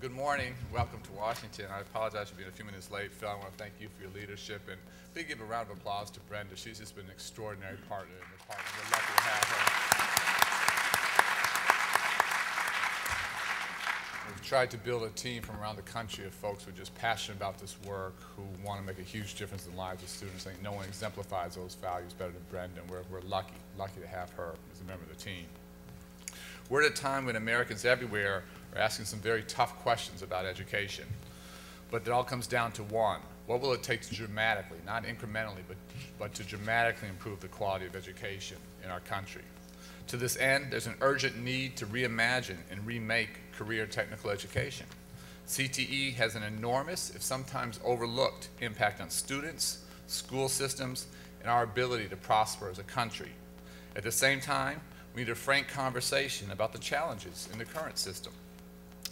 Good morning. Welcome to Washington. I apologize for being a few minutes late. Phil, I want to thank you for your leadership, and big give a round of applause to Brenda. She's just been an extraordinary partner in the department. We're lucky to have her. We've tried to build a team from around the country of folks who are just passionate about this work, who want to make a huge difference in the lives of students. I think no one exemplifies those values better than Brenda, and we're lucky to have her as a member of the team. We're at a time when Americans everywhere are asking some very tough questions about education. But it all comes down to one. What will it take to dramatically, not incrementally, but to dramatically improve the quality of education in our country? To this end, there's an urgent need to reimagine and remake career technical education. CTE has an enormous, if sometimes overlooked, impact on students, school systems, and our ability to prosper as a country. At the same time, we need a frank conversation about the challenges in the current system.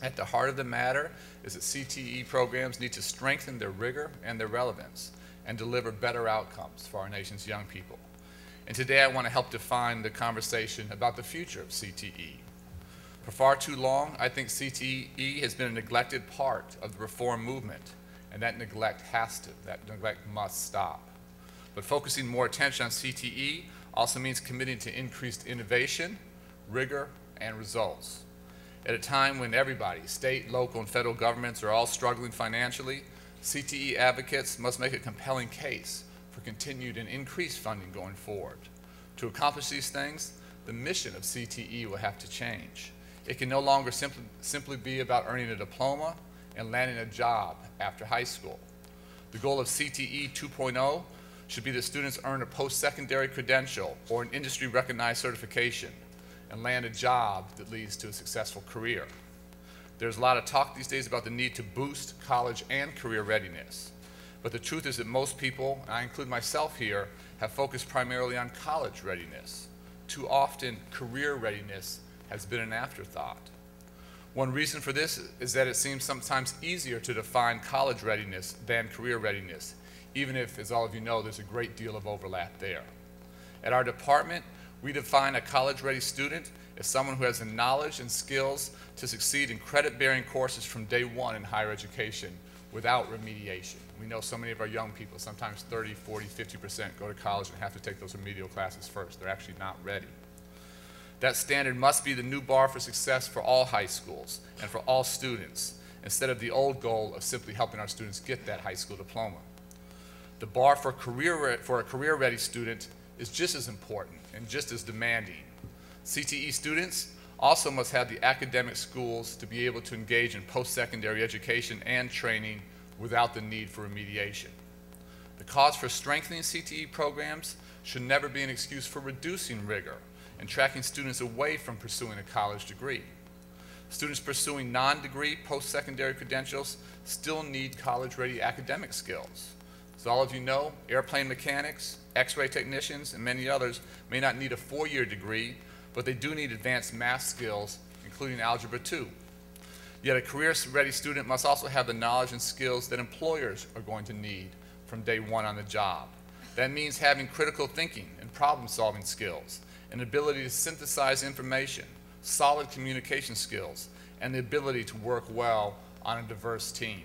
At the heart of the matter is that CTE programs need to strengthen their rigor and their relevance and deliver better outcomes for our nation's young people. And today I want to help define the conversation about the future of CTE. For far too long, I think CTE has been a neglected part of the reform movement, and that neglect must stop. But focusing more attention on CTE also means committing to increased innovation, rigor, and results. At a time when everybody, state, local, and federal governments are all struggling financially, CTE advocates must make a compelling case for continued and increased funding going forward. To accomplish these things, the mission of CTE will have to change. It can no longer simply be about earning a diploma and landing a job after high school. The goal of CTE 2.0 should be that students earn a post-secondary credential or an industry-recognized certification and land a job that leads to a successful career. There's a lot of talk these days about the need to boost college and career readiness. But the truth is that most people, and I include myself here, have focused primarily on college readiness. Too often, career readiness has been an afterthought. One reason for this is that it seems sometimes easier to define college readiness than career readiness, even if, as all of you know, there's a great deal of overlap there. At our department, we define a college-ready student as someone who has the knowledge and skills to succeed in credit-bearing courses from day one in higher education without remediation. We know so many of our young people, sometimes 30, 40, 50%, go to college and have to take those remedial classes first. They're actually not ready. That standard must be the new bar for success for all high schools and for all students, instead of the old goal of simply helping our students get that high school diploma. The bar for a career-ready student is just as important and just as demanding. CTE students also must have the academic schools to be able to engage in post-secondary education and training without the need for remediation. The cause for strengthening CTE programs should never be an excuse for reducing rigor and tracking students away from pursuing a college degree. Students pursuing non-degree post-secondary credentials still need college-ready academic skills. As all of you know, airplane mechanics, X-ray technicians, and many others may not need a 4-year degree, but they do need advanced math skills, including Algebra 2. Yet a career-ready student must also have the knowledge and skills that employers are going to need from day one on the job. That means having critical thinking and problem-solving skills, an ability to synthesize information, solid communication skills, and the ability to work well on a diverse team.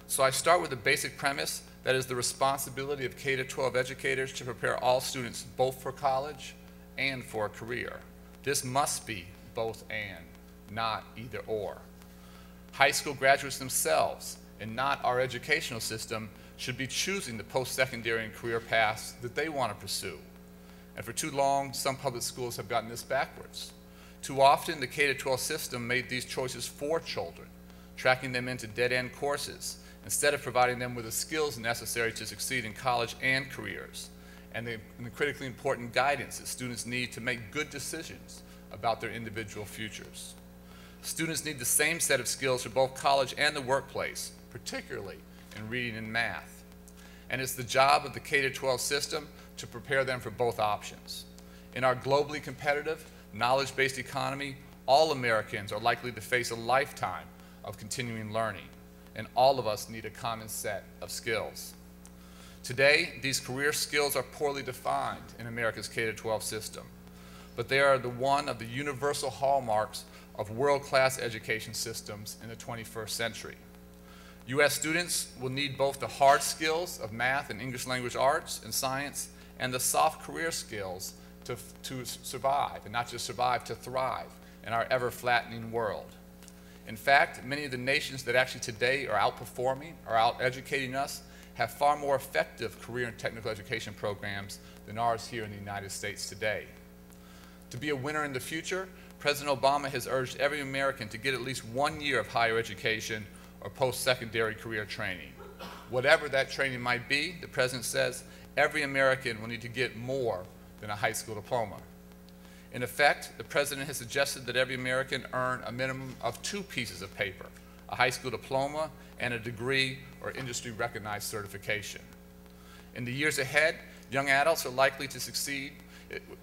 So I start with the basic premise that is the responsibility of K-12 educators to prepare all students both for college and for a career. This must be both and, not either or. High school graduates themselves, and not our educational system, should be choosing the post-secondary and career paths that they want to pursue. And for too long, some public schools have gotten this backwards. Too often, the K-12 system made these choices for children, tracking them into dead-end courses, instead of providing them with the skills necessary to succeed in college and careers, and the critically important guidance that students need to make good decisions about their individual futures. Students need the same set of skills for both college and the workplace, particularly in reading and math. And it's the job of the K-12 system to prepare them for both options. In our globally competitive, knowledge-based economy, all Americans are likely to face a lifetime of continuing learning, and all of us need a common set of skills. Today, these career skills are poorly defined in America's K-12 system, but they are one of the universal hallmarks of world-class education systems in the 21st century. U.S. students will need both the hard skills of math and English language arts and science and the soft career skills to survive, and not just survive, to thrive in our ever-flattening world. In fact, many of the nations that actually today are outperforming, are out-educating us, have far more effective career and technical education programs than ours here in the United States today. To be a winner in the future, President Obama has urged every American to get at least 1 year of higher education or post-secondary career training. Whatever that training might be, the President says every American will need to get more than a high school diploma. In effect, the President has suggested that every American earn a minimum of 2 pieces of paper, a high school diploma and a degree or industry-recognized certification. In the years ahead, young adults are likely to succeed.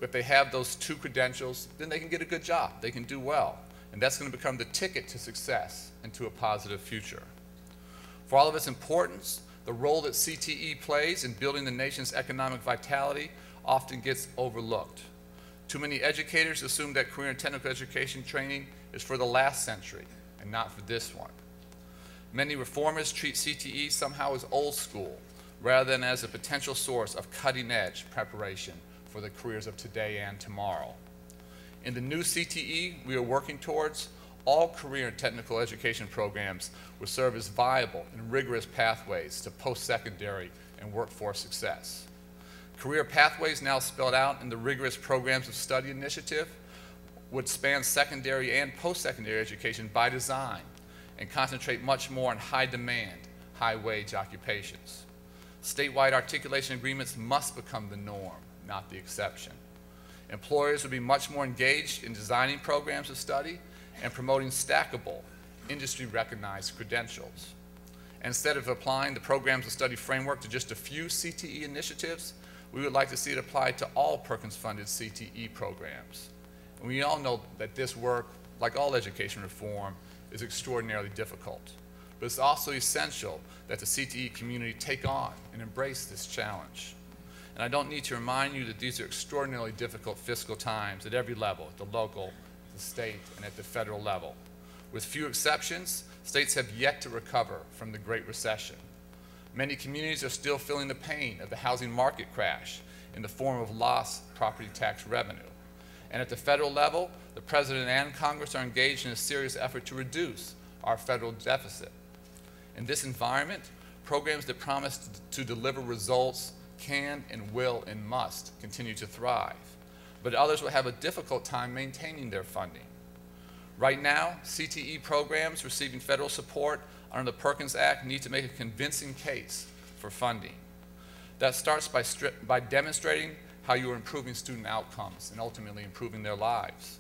If they have those 2 credentials, then they can get a good job, they can do well, and that's going to become the ticket to success and to a positive future. For all of its importance, the role that CTE plays in building the nation's economic vitality often gets overlooked. Too many educators assume that career and technical education training is for the last century and not for this one. Many reformers treat CTE somehow as old school rather than as a potential source of cutting-edge preparation for the careers of today and tomorrow. In the new CTE we are working towards, all career and technical education programs will serve as viable and rigorous pathways to post-secondary and workforce success. Career pathways now spelled out in the rigorous programs of study initiative would span secondary and post-secondary education by design and concentrate much more on high-demand, high-wage occupations. Statewide articulation agreements must become the norm, not the exception. Employers would be much more engaged in designing programs of study and promoting stackable, industry-recognized credentials. Instead of applying the programs of study framework to just a few CTE initiatives, we would like to see it applied to all Perkins-funded CTE programs. And we all know that this work, like all education reform, is extraordinarily difficult. But it's also essential that the CTE community take on and embrace this challenge. And I don't need to remind you that these are extraordinarily difficult fiscal times at every level, at the local, the state, and at the federal level. With few exceptions, states have yet to recover from the Great Recession. Many communities are still feeling the pain of the housing market crash in the form of lost property tax revenue. And at the federal level, the President and Congress are engaged in a serious effort to reduce our federal deficit. In this environment, programs that promise to deliver results can and will and must continue to thrive. But others will have a difficult time maintaining their funding. Right now, CTE programs receiving federal support under the Perkins Act need to make a convincing case for funding. That starts by demonstrating how you are improving student outcomes and ultimately improving their lives.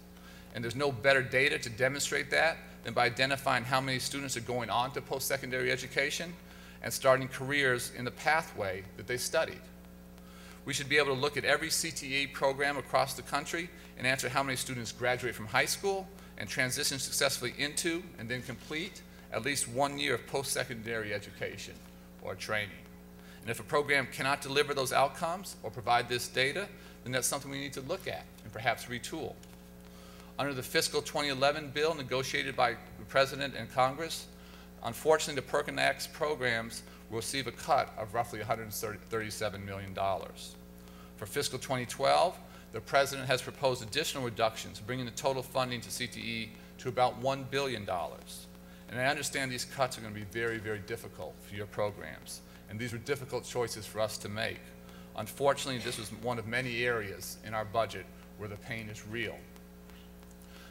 And there's no better data to demonstrate that than by identifying how many students are going on to post-secondary education and starting careers in the pathway that they studied. We should be able to look at every CTE program across the country and answer how many students graduate from high school and transition successfully into and then complete at least 1 year of post-secondary education or training. And if a program cannot deliver those outcomes or provide this data, then that's something we need to look at and perhaps retool. Under the fiscal 2011 bill negotiated by the President and Congress, unfortunately the Perkins Act's programs will receive a cut of roughly $137 million. For fiscal 2012, the President has proposed additional reductions, bringing the total funding to CTE to about $1 billion. And I understand these cuts are going to be very, very difficult for your programs. And these were difficult choices for us to make. Unfortunately, this was one of many areas in our budget where the pain is real.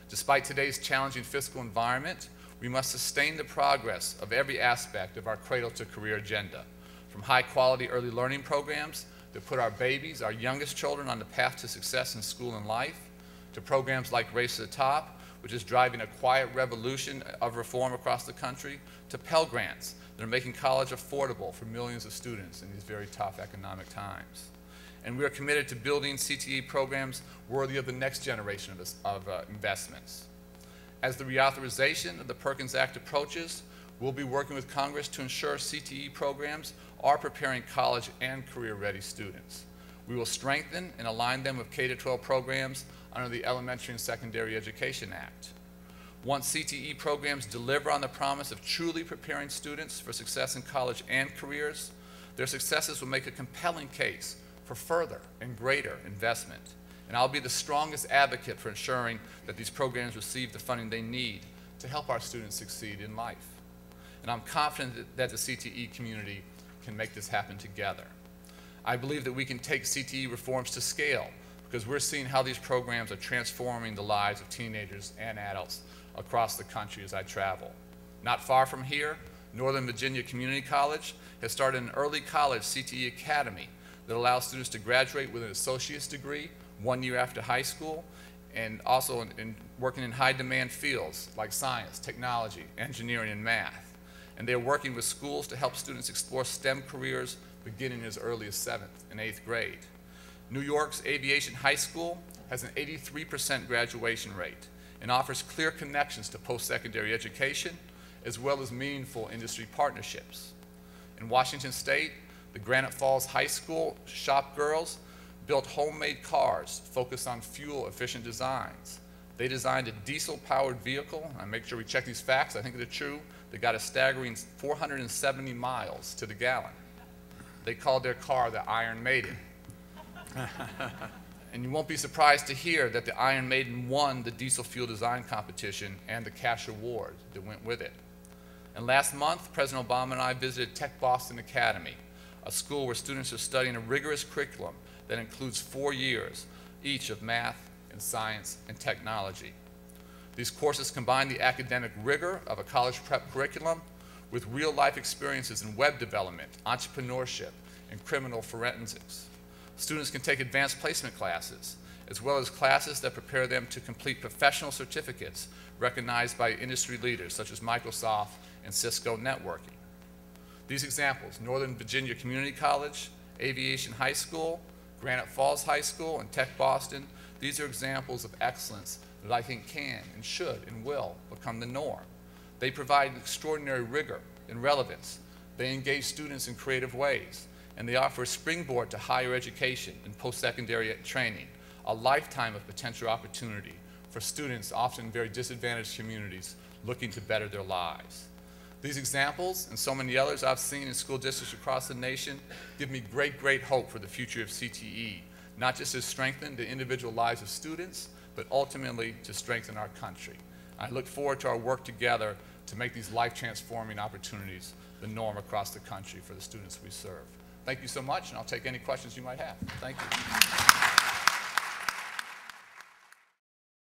Despite today's challenging fiscal environment, we must sustain the progress of every aspect of our cradle-to-career agenda, from high-quality early learning programs that put our babies, our youngest children, on the path to success in school and life, to programs like Race to the Top, which is driving a quiet revolution of reform across the country, to Pell Grants that are making college affordable for millions of students in these very tough economic times. And we are committed to building CTE programs worthy of the next generation of investments. As the reauthorization of the Perkins Act approaches, we'll be working with Congress to ensure CTE programs are preparing college and career-ready students. We will strengthen and align them with K-12 programs under the Elementary and Secondary Education Act. Once CTE programs deliver on the promise of truly preparing students for success in college and careers, their successes will make a compelling case for further and greater investment. And I'll be the strongest advocate for ensuring that these programs receive the funding they need to help our students succeed in life. And I'm confident that the CTE community can make this happen together. I believe that we can take CTE reforms to scale because we're seeing how these programs are transforming the lives of teenagers and adults across the country as I travel. Not far from here, Northern Virginia Community College has started an early college CTE academy that allows students to graduate with an associate's degree 1 year after high school, and also in working in high-demand fields like science, technology, engineering, and math. And they're working with schools to help students explore STEM careers beginning as early as 7th and 8th grade. New York's Aviation High School has an 83% graduation rate and offers clear connections to post-secondary education as well as meaningful industry partnerships. In Washington State, the Granite Falls High School shop girls built homemade cars focused on fuel-efficient designs. They designed a diesel-powered vehicle, and I make sure we check these facts, I think they're true, that got a staggering 470 miles to the gallon. They called their car the Iron Maiden. And you won't be surprised to hear that the Iron Maiden won the diesel fuel design competition and the cash award that went with it. And last month, President Obama and I visited Tech Boston Academy, a school where students are studying a rigorous curriculum that includes 4 years each of math and science and technology. These courses combine the academic rigor of a college prep curriculum with real-life experiences in web development, entrepreneurship, and criminal forensics. Students can take advanced placement classes, as well as classes that prepare them to complete professional certificates recognized by industry leaders such as Microsoft and Cisco networking. These examples, Northern Virginia Community College, Aviation High School, Granite Falls High School, and Tech Boston, these are examples of excellence that I think can and should and will become the norm. They provide extraordinary rigor and relevance. They engage students in creative ways, and they offer a springboard to higher education and post-secondary training, a lifetime of potential opportunity for students often in very disadvantaged communities looking to better their lives. These examples and so many others I've seen in school districts across the nation give me great hope for the future of CTE, not just to strengthen the individual lives of students, but ultimately to strengthen our country. I look forward to our work together to make these life-transforming opportunities the norm across the country for the students we serve. Thank you so much, and I'll take any questions you might have. Thank you.